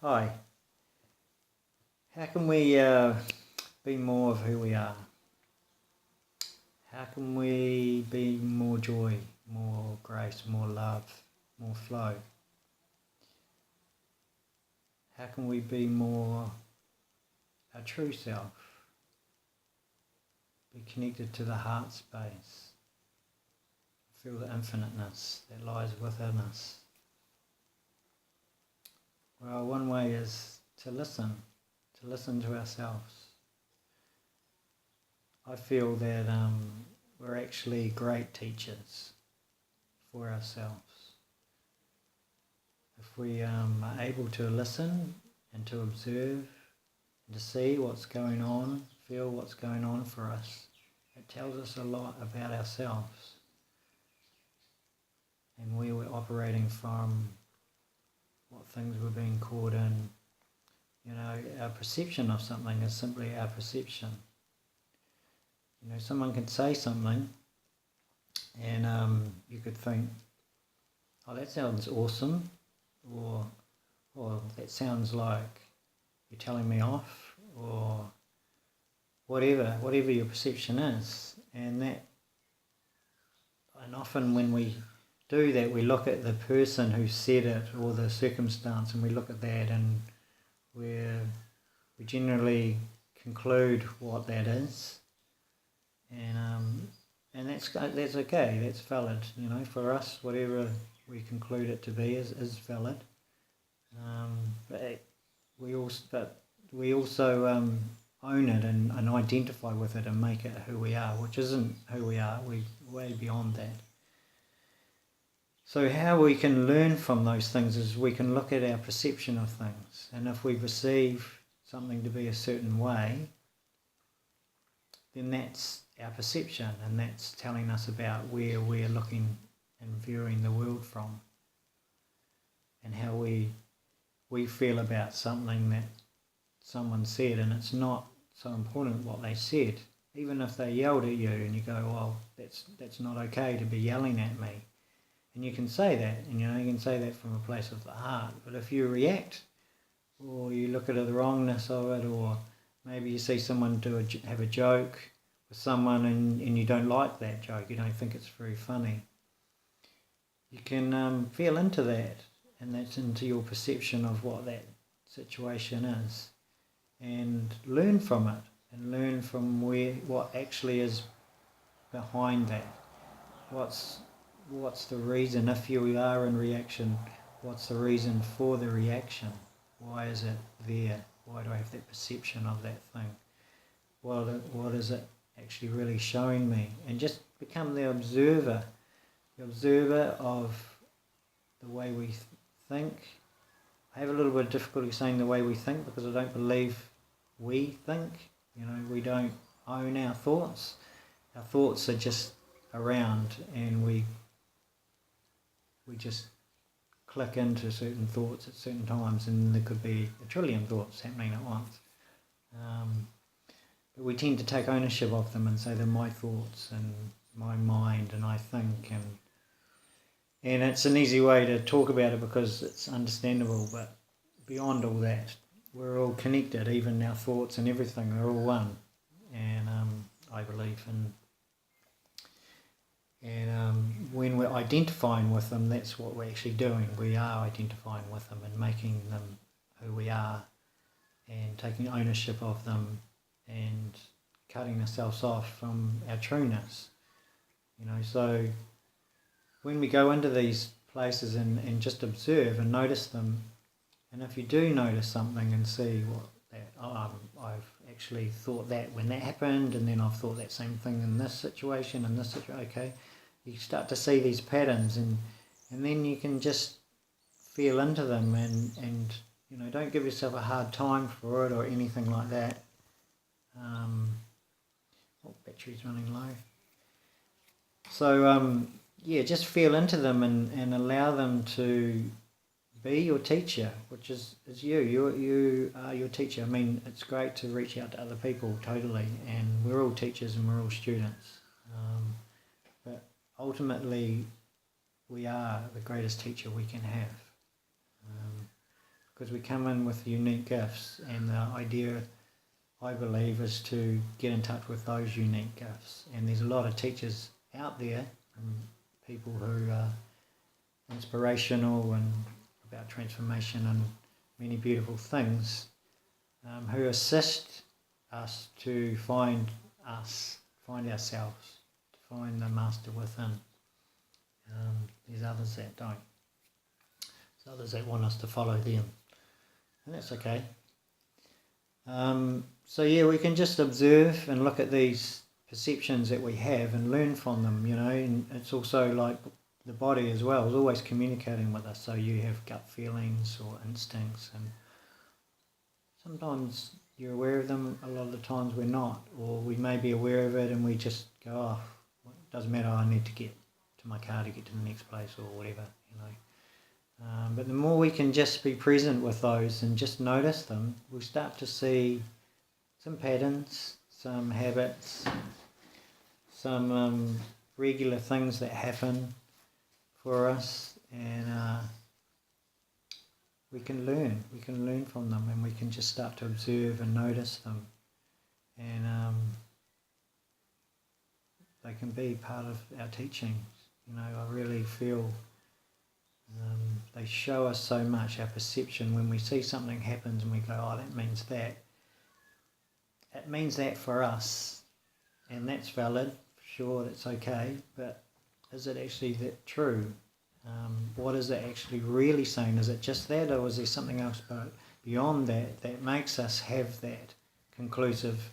Hi, how can we be more of who we are? How can we be more joy, more grace, more love, more flow? How can we be more our true self? Be connected to the heart space. Feel the infiniteness that lies within us. Well, one way is to listen to ourselves. I feel that we're actually great teachers for ourselves. If we are able to listen and to observe and to see what's going on, feel what's going on for us, it tells us a lot about ourselves and where we're operating from, what things we're being caught in. You know, our perception of something is simply our perception. You know, someone can say something and you could think, oh, that sounds awesome, or that sounds like you're telling me off, or whatever your perception is. And often when we do that, we look at the person who said it or the circumstance, and we look at that and we generally conclude what that is, and that's okay, that's valid. You know, for us, whatever we conclude it to be is valid. But we also own it and identify with it and make it who we are, which isn't who we are. We're way beyond that. So how we can learn from those things is we can look at our perception of things, and if we perceive something to be a certain way, then that's our perception, and that's telling us about where we're looking and viewing the world from, and how we feel about something that someone said. And it's not so important what they said, even if they yelled at you and you go, well, that's not okay to be yelling at me. And you can say that, and you can say that from a place of the heart. But if you react, or you look at the wrongness of it, or maybe you see someone have a joke with someone and you don't like that joke, you don't think it's very funny, you can feel into that, and that's into your perception of what that situation is, and learn from it, and learn from what actually is behind that. What's the reason? If you are in reaction, what's the reason for the reaction? Why is it there? Why do I have that perception of that thing? What is it actually really showing me? And just become the observer of the way we think. I have a little bit of difficulty saying the way we think, because I don't believe we think. We don't own our thoughts. Our thoughts are just around, and we just click into certain thoughts at certain times, and there could be a trillion thoughts happening at once. But we tend to take ownership of them and say they're my thoughts and my mind, and I think, and it's an easy way to talk about it because it's understandable. But beyond all that, we're all connected. Even our thoughts and everything are all one, and I believe in. And when we're identifying with them, that's what we're actually doing. We are identifying with them and making them who we are, and taking ownership of them, and cutting ourselves off from our trueness. So when we go into these places and just observe and notice them, and if you do notice something and see I've actually thought that when that happened, and then I've thought that same thing in this situation, okay, you start to see these patterns, and then you can just feel into them, and don't give yourself a hard time for it or anything like that. Battery's running low. So just feel into them and allow them to be your teacher, which is you. You are your teacher. I mean, it's great to reach out to other people, totally, and we're all teachers and we're all students. But ultimately, we are the greatest teacher we can have. because we come in with unique gifts, and the idea, I believe, is to get in touch with those unique gifts. And there's a lot of teachers out there, people who are inspirational and about transformation and many beautiful things, who assist us to find ourselves, to find the master within. There's others that don't. There's others that want us to follow them, and that's okay. So yeah, we can just observe and look at these perceptions that we have and learn from them, and it's also like the body as well is always communicating with us. So you have gut feelings or instincts, and sometimes you're aware of them, a lot of the times we're not, or we may be aware of it and we just go, oh, it doesn't matter, I need to get to my car to get to the next place or whatever, but the more we can just be present with those and just notice them, we'll start to see some patterns, some habits, some regular things that happen for us, and we can learn from them, and we can just start to observe and notice them, and they can be part of our teachings. I really feel they show us so much, our perception. When we see something happens and we go, oh, that means that, it means that for us, and that's valid, sure, that's okay, but is it actually that true? What is it actually really saying? Is it just that, or is there something else beyond that that makes us have that conclusive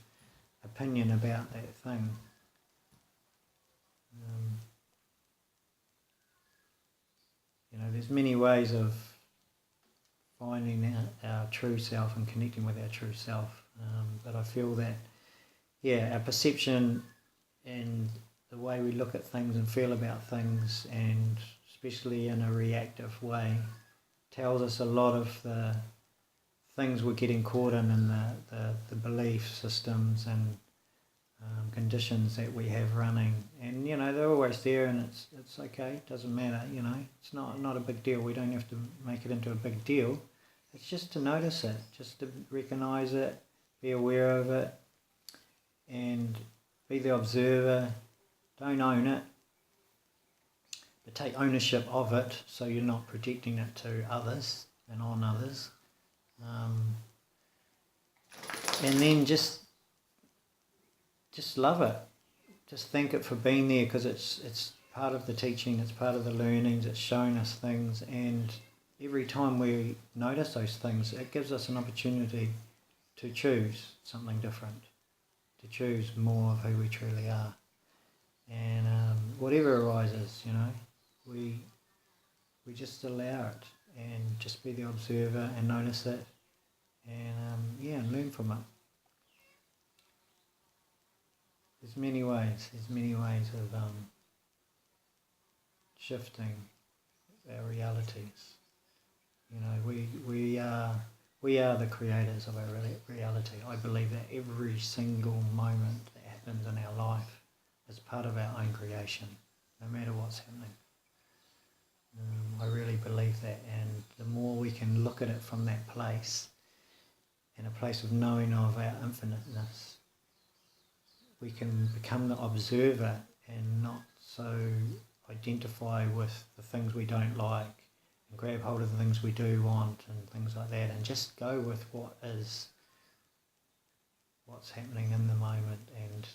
opinion about that thing? There's many ways of finding our true self and connecting with our true self, but I feel that, our perception and the way we look at things and feel about things, and especially in a reactive way, tells us a lot of the things we're getting caught in the belief systems and conditions that we have running. And they're always there, and it's okay, it doesn't matter, it's not a big deal. We don't have to make it into a big deal. It's just to notice it, just to recognise it, be aware of it, and be the observer. Don't own it, but take ownership of it, so you're not projecting it to others and on others. And then just love it. Just thank it for being there, because it's part of the teaching, it's part of the learnings, it's showing us things, and every time we notice those things, it gives us an opportunity to choose something different, to choose more of who we truly are. And whatever arises, we just allow it, and just be the observer and notice it, and and learn from it. There's many ways of shifting our realities. We are the creators of our reality. I believe that every single moment that happens in our life is part of our own creation, no matter what's happening. I really believe that, and the more we can look at it from that place, in a place of knowing of our infiniteness, we can become the observer and not so identify with the things we don't like, and grab hold of the things we do want and things like that, and just go with what is, what's happening in the moment, and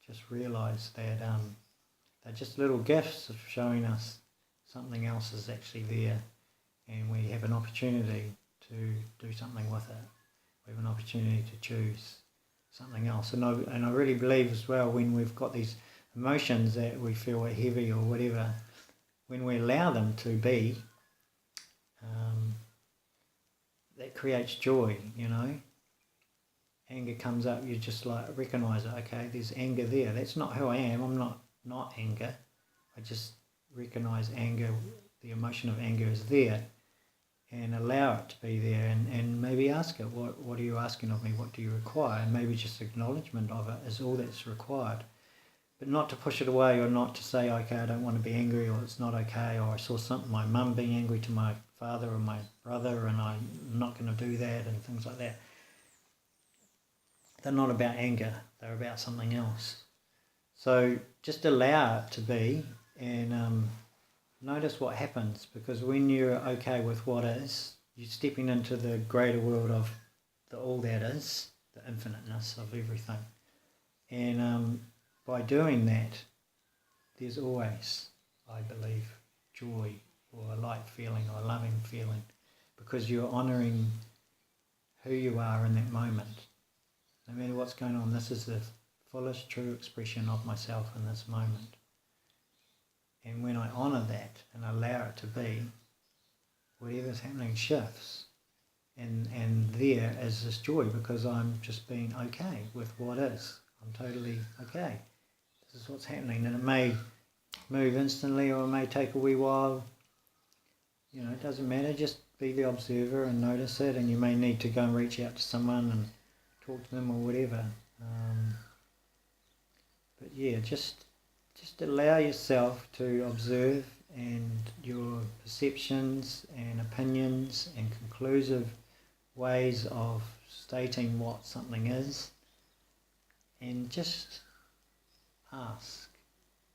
just realise that they're just little gifts of showing us something else is actually there, and we have an opportunity to do something with it. We have an opportunity to choose something else. And I really believe as well, when we've got these emotions that we feel are heavy or whatever, when we allow them to be, that creates joy, Anger comes up, you just recognise it. Okay, there's anger there. That's not who I am. I'm not anger. I just recognise anger, the emotion of anger is there, and allow it to be there, and maybe ask it, what are you asking of me? What do you require? And maybe just acknowledgement of it is all that's required. But not to push it away, or not to say, okay, I don't want to be angry, or it's not okay, or I saw my mum being angry to my father or my brother and I'm not going to do that and things like that. They're not about anger, they're about something else. So just allow it to be, and notice what happens, because when you're okay with what is, you're stepping into the greater world of the all that is, the infiniteness of everything. And by doing that, there's always, I believe, joy or a light feeling or a loving feeling, because you're honouring who you are in that moment. No matter what's going on, this is the fullest true expression of myself in this moment. And when I honour that and allow it to be, whatever's happening shifts. And there is this joy, because I'm just being okay with what is. I'm totally okay. This is what's happening. And it may move instantly or it may take a wee while. You know, it doesn't matter. Just be the observer and notice it. And you may need to go and reach out to someone and talk to them or whatever. But yeah, just allow yourself to observe, and your perceptions and opinions and conclusive ways of stating what something is, and just ask,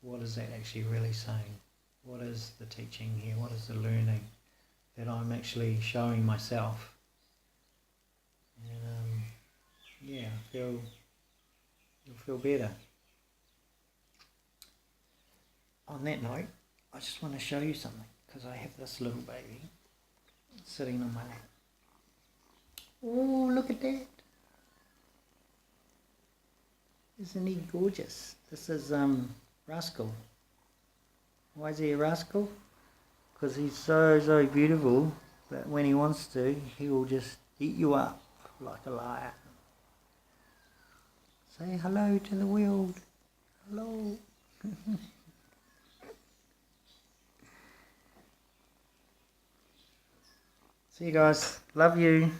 what is that actually really saying? What is the teaching here? What is the learning that I'm actually showing myself? And yeah, you'll feel better. On that note, I just want to show you something, because I have this little baby sitting on my lap. Oh, look at that. Isn't he gorgeous? This is Rascal. Why is he a rascal? Because he's so beautiful that when he wants to, he will just eat you up like a lion. Say hello to the world. Hello. See you guys. Love you.